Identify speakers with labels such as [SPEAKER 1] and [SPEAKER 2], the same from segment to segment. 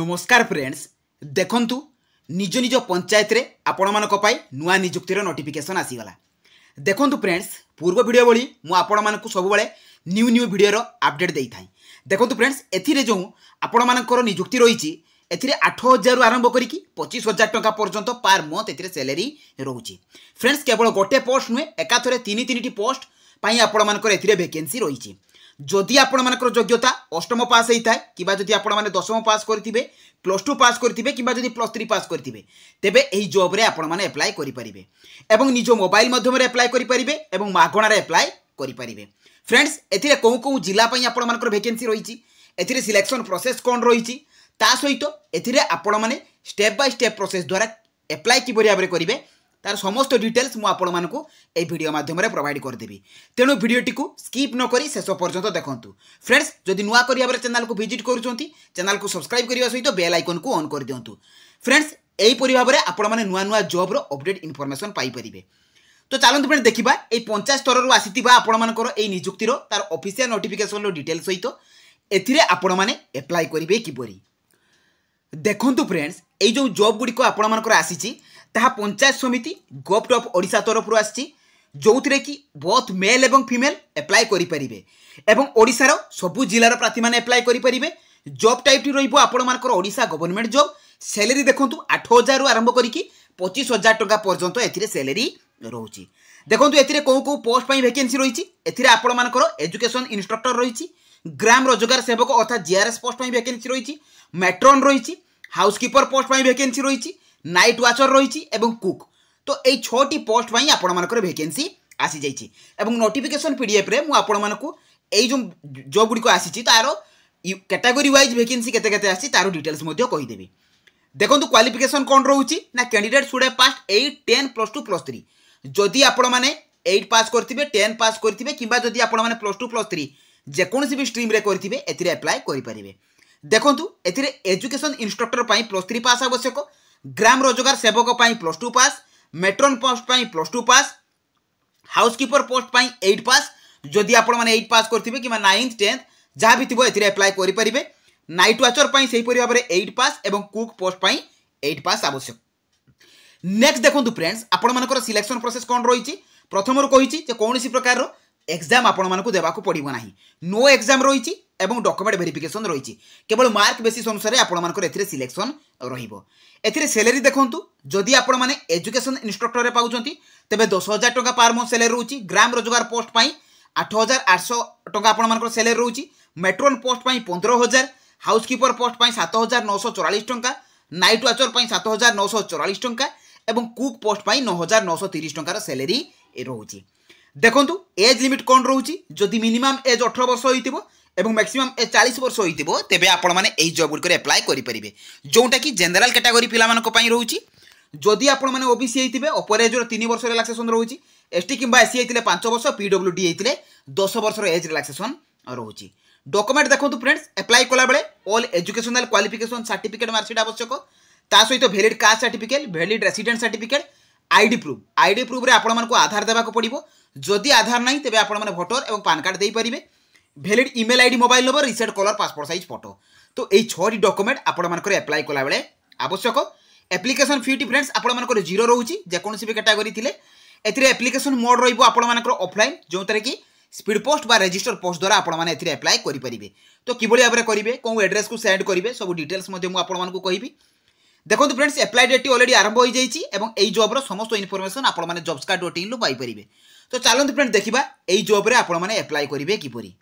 [SPEAKER 1] नमस्कार फ्रेंड्स देखंतु निज निज पंचायत रे आपण मानक पाई नुआ नियुक्तिर नोटिफिकेशन आसीगला। देखंतु फ्रेंड्स पूर्व वीडियो भली मु आपण मानक सब बेले न्यू न्यू वीडियो रो अपडेट देई थाई। देखंतु फ्रेंड्स एथिरे जो आपण मानकर नियुक्ति रही एथिरे 8,000 आरंभ करिकी 25,000 टंका पर्यंत पार मंथ एथिरे सैलरी रहउची। फ्रेंड्स केवल गोटे पोस्ट नुहे एकाथरे तीन पोस्ट पाई आपण मानकर एथिरे वैकेंसी रही। जदि आपण मानकर योग्यता अष्टम पास होता है कि जदि आपण माने दशम पास करथिबे +2 पास करथिबे कि जदि +3 पास करथिबे तेबे एही जॉब रे आपण माने अप्लाई करि परिबे एवं निज मोबाइल माध्यम रे अप्लाई करि परिबे एवं मागणा रे अप्लाई करि परिबे। फ्रेंड्स एथिरे को जिला पई आपण मानकर वैकेंसी रहिछि एथिरे सिलेक्शन प्रोसेस कोन रहिछि ता सहित एथिरे आपण माने स्टेप बाय स्टेप प्रोसेस द्वारा अप्लाई किबरि भाबरे करिवे तार समस्त डिटेल्स मु आपण मानकु ए वीडियो माध्यम रे प्रोवाइड कर देबी। तेणु वीडियोटी को स्किप न करी शेष पर्यंत देखंतु। फ्रेंड्स जदि नुआ करी भाबरे चैनल को विजिट करूछंती चैनल को सब्सक्राइब करिवा सहित बेल आइकन को ऑन कर दियंतु। फ्रेंड्स एही परि भाबरे आपण माने नुआ नुआ जॉब रो अपडेट इन्फॉर्मेशन पाई परिबे। तो चलंतु फ्रेंड्स देखिबा ए पंचायत स्तर रो आसीतिबा आपण मानकर ए नियुक्ति रो तार ऑफिशियल नोटिफिकेशन रो डिटेल्स सहित एथिरे आपण माने अप्लाई करिवे किपरि। देखंतु फ्रेंड्स ए जो जॉब गुडी को आपण मानकर आसीची ताहा पंचायत समिति गवर्नमेंट ऑफ ओडिशा तरफ आसी जो कि बोथ मेल एवं फीमेल अप्लाई करें एवं ओडिशार सबु जिलार प्रार्थी मैंने अप्लाई करें। जॉब टाइप रहिबो आपण मानकर ओडिशा गवर्नमेंट जॉब। सैलरी देखंतु 8,000 आरंभ करिकी 25,000 टंका पर्यंत एथिरे सैलरी रहउची। देखंतु एथिरे को पोस्ट पई वैकेंसी रहिची एथिरे आपण मानकर एजुकेशन इंस्ट्रक्टर रहिची, ग्राम रोजगार सेवक अर्थात जीआरएस पोस्ट पई वैकेंसी रहिची, मैट्रन रहिची, हाउसकीपर पोस्ट पई वैकेंसी रहिची, नाइट वाचर रही एवं कुक। तो यही 6टी पोस्ट पर आपण मानकर वैकेंसी आसी जाइए एवं नोटिफिकेशन पीडीएफ रे मु आपण मानकु एई जो जॉब गुडी को आसी तार कैटेगरी वाइज वैकेंसी केते केते आसी तार डिटेल्स मध्ये कहि देबी। देखंतु क्वालिफिकेशन कोन रहउची ना कैंडिडेट शुड हैव पास्ड 8 10 +2 +3। जदि आपण माने 8 पास करथिबे 10 पास करथिबे किबा जदि आपण माने +2 +3 जे कोनसी भी स्ट्रीम रे करथिबे एथिरे अप्लाई करि परिबे। देखंतु एथिरे एजुकेशन इंस्ट्रक्टर पई +3 पास आवश्यक, ग्राम रोजगार सेवक पाई +2 पास, मेट्रोन पोस्ट पाई +2 पास, हाउसकीपर पोस्ट पाई 8 पास। जदि आपण माने 8 पास करथिबे कि 9th 10th जहाँ भी थिबो एथिरे अप्लाई करि परिबे। नाइट वाचर पाई सही परि भाबरे 8 पास एवं कुक पोस्ट पाई 8 पास आवश्यक। नेक्स्ट देखंतु फ्रेंड्स आपण मानकर सिलेक्शन प्रोसेस कोन रहिछि। प्रथमरु कहिछि जे कोनोसी प्रकार रो एग्जाम आपण मानकु देबाकू पड़िबो नाही। नो एग्जाम रहिछि एवं डॉक्यूमेंट वेरिफिकेशन रहिछि, केवल मार्क बेसिस अनुसार आपण मानकर एथिरे सिलेक्शन रहिबो। एथिरे सैलरी देखंतु जदि आपण माने एजुकेशन इंस्ट्रक्टर रे पाउचंती तबे 10,000 टंका पर मंथ सैलरी रहउची। ग्राम रोजगार पोस्ट पाई 8,800 टंका आपण मानकर सैलरी रहउची। मेट्रोन पोस्ट पाई 15,000, हाउसकीपर पोस्ट पाई 7,944 टंका, नाइट वाचर पाई 7,944 टंका एवं कुक पोस्ट पाई 9,930 टंका सैलरी रहउची। देखंतु एज लिमिट कोन रहउची जदि मिनिमम एज 18 वर्ष होइतिबो एवं मैक्सिमम 40 वर्ष होइतिबो तेबे आपण माने एई जॉब गुड करे अप्लाई करि परिबे जोंटा कि जनरल कैटेगरी पिला मानको पई रहउची। जदि आपण माने ओबीसी हेतिबे अपर एज रो 3 वर्ष रिलैक्सेशन रहउची, एसटी किबा एससी हेतिले 5 वर्ष, पीडब्ल्यूडी हेतिले 10 वर्ष रो एज रिलैक्सेशन रहउची। डॉक्यूमेंट देखंतु फ्रेंड्स अप्लाई कला बेले all educational qualification certificate marksheet आवश्यक, ता सहित valid caste certificate, valid resident certificate, ID proof रे आपण मानको आधार देबाको पड़िबो। जदि आधार नाही तेबे आपण माने वोटर एवं पैन कार्ड देई परिबे। Valid email ID, mobile number, recent colour, passport size photo. तो यही 6टी डॉक्यूमेंट आपण मानकर अप्लाई कला बेले आवश्यक। एप्लिकेशन फी फ्रेंड्स आपण मानकर 0 रहउची जे कोनसी भी कैटेगरी थिले। एथिरे एप्लिकेशन मोड रहिबो आपण मानकर ऑफलाइन जोंतरे कि स्पीड पोस्ट बा रजिस्टर पोस्ट द्वारा आपण माने एथिरे अप्लाई करि परिबे। तो किबोली भाबरे करिवे कोन एड्रेस को सेंड करिवे सब डिटेल्स मध्ये मु आपण मानकु कहिबी। देखंतु फ्रेंड्स अप्लाई डेट ऑलरेडी आरंभ हो जाइछि एवं एई जॉब रो समस्त इन्फॉर्मेशन आपण माने jobscard.in लो पाई परिबे। तो चलंतु फ्रेंड्स देखिबा एई जॉब रे आपण माने अप्लाई करिवे किपरि।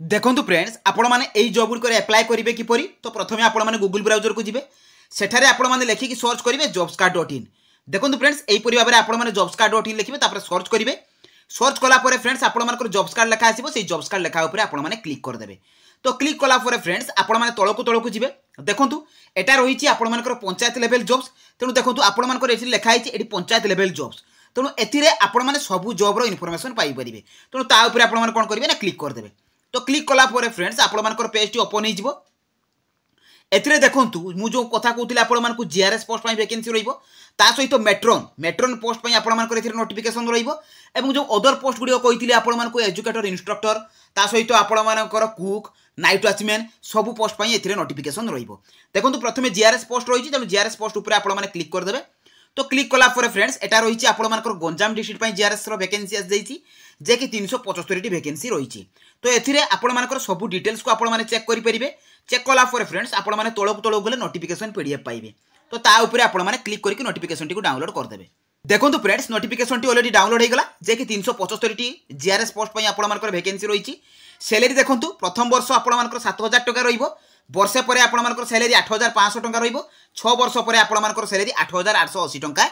[SPEAKER 1] देखंतु फ्रेंड्स आपण माने एई जॉब गुड करे अप्लाई करिवे किपरि। तो प्रथमे आपण माने गूगल ब्राउजर को जिवे, सेठारे आपण माने लेखि कि सर्च करिवे jobscard.in। देखंतु फ्रेंड्स एई परि भाबरे आपण माने jobscard.in लिखिबे तापर सर्च करिवे। सर्च कला परे फ्रेंड्स आपण मानकर jobscard लेखा आसीबो, सेई jobscard लेखा ऊपर आपण माने क्लिक कर देबे। तो क्लिक कला परे फ्रेंड्स आपण माने तळकु जिवे। देखंतु एटा रहिछि आपण मानकर पंचायत लेवल जॉब्स। तेनु देखंतु आपण मानकर एथि लेखा आइछि एठी पंचायत लेवल जॉब्स। तेनु एथिरे आपण माने सबु जॉब रो इन्फॉर्मेशन पाई परिबे। तेनु ता ऊपर आपण माने कोन करिवे ना क्लिक कर देबे। तो क्लिक कला परे फ्रेंड्स आपण मानकर पेज टी ओपन हो जिवो। एथिरे देखंतु मु जो कथा कहउतिले आपण मानकु जीआरएस पोस्ट पई वैकेंसी रहिबो, ता सहित मेट्रोन पोस्ट पई आपण मानकर एथिरे नोटिफिकेशन रहिबो एवं जो अदर पोस्ट गुडी कहितिले आपण मानकु एजुकेटर इंस्ट्रक्टर ता सहित आपणकर कुक नाइट वाचमैन सब पोस्ट ए नोटिफिकेशन देखो प्रथम जीआरएस पोस्ट रही है। जीआरएस पोस्ट उपर आपने क्लिक करदे। तो क्लिक कला फ्रेंड्स एटा रही आपर गंजाम डिस्ट्रिक्ट जीआरएस वैकेंसी आसी जे कि 375 वैकेंसी रही। तो एथिरे आपर सब डिटेल्स को आपने चेक करेंगे। चेक कला फ्रेंड्स आपने तौक तौक गले नोटिफिकेशन पीडीएफ पाइबे। तो ता ऊपर आपने क्लिक करके नोटिफिकेशन टी डाउनलोड करदे। देखो friends notification T already download हो गला जे कि 375 जीआरएस पोस्ट आपर वैकेंसी रही। सैलरी देखो प्रथम वर्ष आपर 7000 टका रहिबो। वर्षे पर आपर सैलरी 8500 टका रहिबो। 6 वर्ष पर आपर सैलरी 8880 टका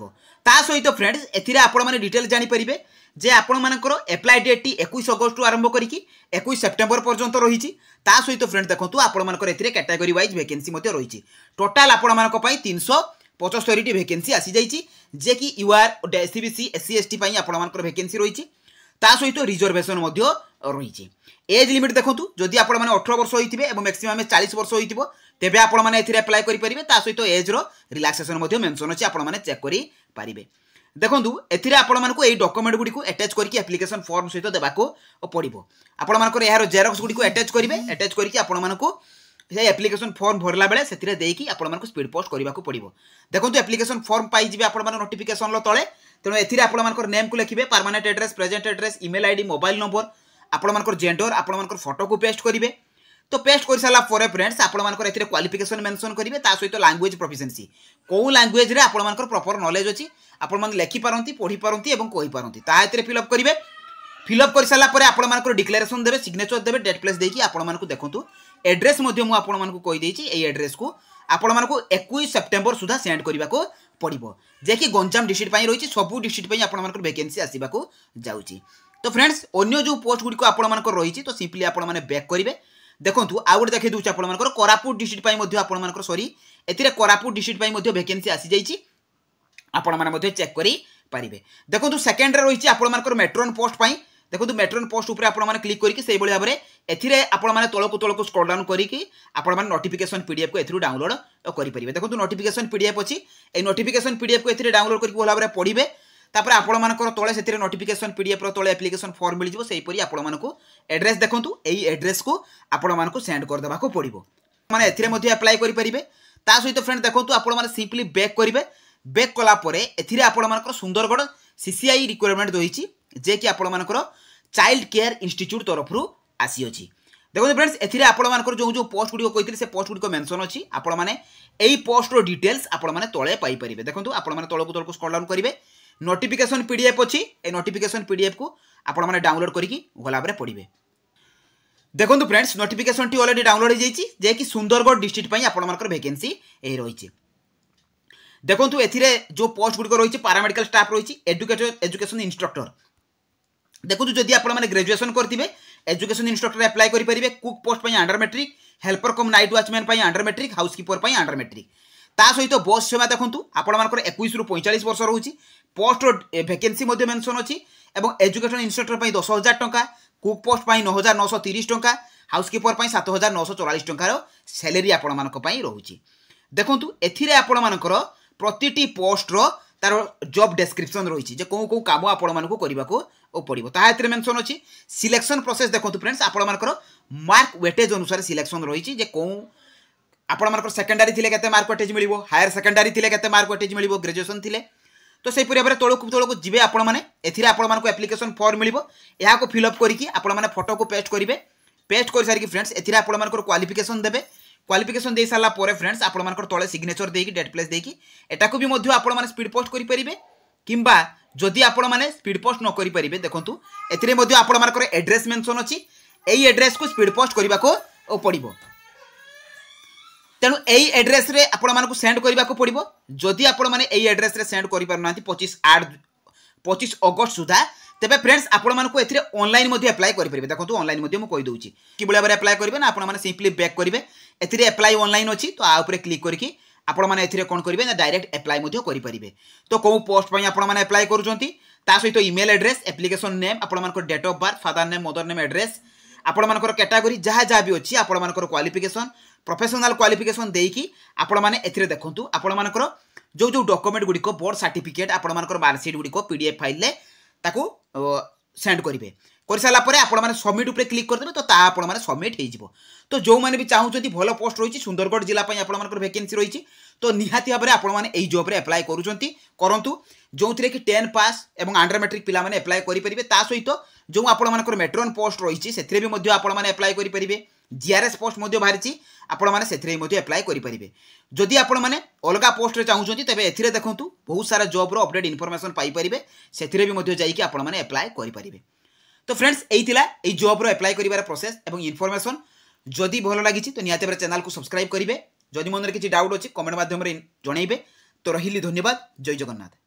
[SPEAKER 1] हो। ता सहित फ्रेंड्स एथिरे आपण माने डिटेल जानि परिबे जे आपण मानकर एप्लाई डेट 21 अगस्त रु आरंभ करिकि 21 सेप्टेम्बर पर्यंत रही। ता सहित फ्रेंड्स देखो आपण मानकर एथिरे कैटेगरी वाइज वैकेंसी मते रही। टोटाल आपण मानक पई 375 वैकेंसी आसी जाइछि जे कि यूआर एससीबीसी एससी एसटी पई आपण मानकर वैकेंसी रही। ता सहित रिजर्वेशन मध्य रही। एज लिमिट देखो जदि आपण माने 18 वर्ष होइथिबे एवं मैक्सिमम 40 वर्ष होइथिबो तेबे आपण माने एथिरे अप्लाई करि परिबे। ता सहित एज रो रिलैक्सेशन मध्य मेंशन अछि आपण माने चेक करि पारिबे। देखो एथिरे आपण मानकु एई डॉक्यूमेंट गुडी को अटैच करके एप्लिकेशन फॉर्म सहित देबाको पड़िबो। आपण मानकर यार जेरॉक्स गुडी को अटैच करिवे। अटैच करके आपण मानकु से एप्लिकेशन फॉर्म भरला बेले सेथिरे देकी आपण मानकु स्पीड पोस्ट करबाको पड़िबो। देखो एप्लिकेशन फॉर्म पाई जिवे आपण माने नोटिफिकेशन लो तळे। तेणु एथिरे आपण मानकर नेम को लिखिबे, permanent address, present address, email ID, mobile number, आपण मानकर जेंडर, आपण मानकर फोटो को पेस्ट करिवे। तो पेस्ट कर सारा पर फ्रेंड्स आपण मानकर एथिरे क्वालिफिकेशन मेंशन करिवे। ता सहित लैंग्वेज प्रोफिशिएंसी को लैंग्वेज रे आपण मानकर प्रॉपर नॉलेज अछि आपण मान लिखि पारंती, पढी पारंती एवं कहि पारंती ता एथिरे फिल अप करिवे। फिल अप कर सारा पर आपण मानकर डिक्लेरेशन देबे, सिग्नेचर देबे, डेट प्लेस देकी आपण मानकु देखंतु एड्रेस मध्ये मु आपण मानकु कहि देछि। एई एड्रेस को आपण मानकु 21 सेप्टेम्बर सुधा सेंड करबाको पड़िबो जे कि गंजाम डिस्ट्रिक्ट पई रहिछि। सब डिस्ट्रिक्ट पई आपण मानकर वैकेंसी आसीबाको जाउछि। तो फ्रेंड्स अन्य जो पोस्ट गुडी को आपण मानकर रहिछि तो सिंपली आपण माने बैक करिवे। देखंतु आ गुड देखै दुछ आपण मानकर कोरापुट डिस्ट्रिक्ट पई मध्ये आपण मानकर सॉरी एथिरे कोरापुट डिस्ट्रिक्ट पई मध्ये वैकेंसी आसी जाइछि। आपण माने मध्ये चेक करि पारिबे। देखंतु सेकंड रे रहिछि आपण मानकर मेट्रोन पोस्ट पई। देखो मेट्रोन पोस्ट उपर आपण माने क्लिक करके से भाव में एथिरे आपण माने तलक स्क्रॉल डाउन करके आपण माने नोटिफिकेशन पीडीएफ को एथिरु डाउनलोड करि परिबे। देखो नोटिफिकेशन पीडीएफ अछि। ए नोटिफिकेशन पीडीएफ को एथिरे डाउनलोड करके भाव में पढिबे। तापर आपण मानकर तळे सेथिरे नोटिफिकेशन पीडीएफ रो तळे एप्लिकेशन फॉर्म मिल जिवो। सेही परी आपण मानकु एड्रेस देखंतु एई एड्रेस को आपण मानकु सेंड कर देबाको पड़िबो। माने एथिरे मध्ये अप्लाई करि परिबे। ता सहित फ्रेंड देखंतु आपण माने सिंपली बैक करिवे। बैक कला परे एथिरे आपण मानकर सुंदरगढ़ सीसीआई रिक्वायरमेंट रहिछि जे कि आपण मानकर चाइल्ड केयर इंस्टीट्यूट तरफ आसी अछि। देखो फ्रेंड्स एथिरे आपण मानकर जो जो पोस्ट गुडी कहितले से पोस्ट गुडी मेंशन अछि। आपण माने एई पोस्ट रो डिटेल्स आपण माने तळे पाई परिबे। देखंतु आपण माने तळकु स्क्रॉल डाउन करिवे। नोटिफिकेशन पीडीएफ अछि। ए नोटिफिकेशन पीडीएफ को आपण माने डाउनलोड करिकि गला बरे पढिबे। देखंतु friends notification T already download हो जाइछि जे कि सुंदरगढ़ डिस्ट्रिक्ट पई आपण मानकर वैकेंसी ए रहिछि। देखंतु एथिरे जो पोस्ट गुडी रहिछि पैरामेडिकल स्टाफ रहिछि, एजुकेशन इंस्ट्रक्टर। देखो जदि आप ग्रेजुएशन करेंगे एजुकेशन इंस्ट्रक्टर अप्लाई करेंगे। Cook post under matric, helper cum night watchman under matric, housekeeper under matric. ता सहित बस सेवा देखो आपण 21 रु 45 वर्ष रोचे। पोस्ट वैकेंसी मेंशन अच्छी। एजुकेशन इंस्ट्रक्टर 10,000 टंका, कुक पोस्ट 9,930 टंका, हाउसकीपर 7,944 टंकार सैलरी आपण रोचे। देखो एथिरे आपण मानकर प्रतिटी पोस्ट रो तार जॉब डिस्क्रिप्शन रही है कौ काम आपण मानकु करबाको पड़िबो। ता एथिरे मेंशन अछि। सिलेक्शन प्रोसेस देखो फ्रेंड्स आपण मानकर मार्क वेटेज अनुसार सिलेक्शन रही है कौ आपण मानकर सेकेंडरी थिले केते मार्क वेटेज मिलिबो, हायर सेकेंडरी थिले केते मार्क वेटेज मिलिबो, ग्रेजुएशन थिले तो से भाव में तौक जिबे आपण माने एथिरे आपण मानकु एप्लिकेशन फॉर्म मिलिबो। एहा को फिल अप करिकि आपण माने फोटो को पेस्ट करिवे। पेस्ट कर सारी फ्रेंड्स एथिरे आपण मानकर क्वालिफिकेशन देबे। क्वालिफिकेशन दे सारा पर फ्रेंड्स आपण मानकर तळे सिग्नेचर देकी डेट प्लेस देकी एटाको भी मध्य आपण माने स्पीड पोस्ट करि परिबे। किंबा जदि आपण माने स्पीड पोस्ट न करि परिबे देखंतु एथिरे मध्य आपण मानकर एड्रेस मेंशन अछि। एई एड्रेस को स्पीड पोस्ट करबाको पड़िबो। तेणु एई एड्रेस रे आपण मानकु सेंड करबाको पड़िबो। जदि आपण माने एई एड्रेस रे सेंड करि पारनांती 25 अगस्त सुधा तेबे फ्रेंड्स आपण मानकु एथिरे ऑनलाइन मध्ये अप्लाई करि परिबे। देखंतु ऑनलाइन मध्ये मु कहि दउची कि बळे बारे अप्लाई करिवे ना आपण माने सिंपली बैक करिवे। एथिरे अप्लाई ऑनलाइन अछि तो आ ऊपर क्लिक करके आपण माने एथिरे कोन करिवे ना डायरेक्ट अप्लाई मध्ये करि परिबे। तो को पोस्ट पई आपण माने अप्लाई करूचंती ता सहित ईमेल एड्रेस, एप्लिकेशन नेम, आपण मानकर date of birth, father name, mother name, address, आपण मानकर कैटेगरी जहाँ जहाँ भी अछि, आपण मानकर क्वालिफिकेशन, प्रोफेशनल क्वालिफिकेशन देकी आपण माने एथिरे देखंतु आपण मानकर जो जो डॉक्यूमेंट गुडी को बोर्ड सर्टिफिकेट, आपण मानकर मार्कशीट गुडी को पीडीएफ फाइल ले ताकू सेंड करिवे। कर सारा पर आपने सबमिट उपर क्लिक करदे तो आपने सबमिट हो। तो जो मैंने भी चाहूँगी भल पोस्ट रही सुंदरगढ़ जिला आपर वैकेंसी रही तो निहाती भाव में आपने जॉब रे एप्लाय करूँ जो थी कि 10 पास और अंडर मैट्रिक पिला माने एप्लाय करेंगे। ता सहित जो आपर मेट्रोन पोस्ट रही से आपने एप्लाय करेंगे। जीआरएस पोस्ट बाहरी आपने से एप्लाय करेंगे। जदि आपने अलग पोस्ट चाहूँगी तेज ए देखूँ बहुत सारा जॉब अपडेट इनफॉरमेशन पाइपर से जाकि आपने एप्लाय करेंगे। तो फ्रेंड्स यही जॉब रो एप्लाय करिवार प्रोसेस एवं इनफॉरमेशन जदि भल लगी तो निहाती भाव चैनल को सब्सक्राइब करेंगे। जदि मन में किसी डाउट अच्छी कमेंट माध्यम जनइबे। तो रही धन्यवाद। जय जगन्नाथ।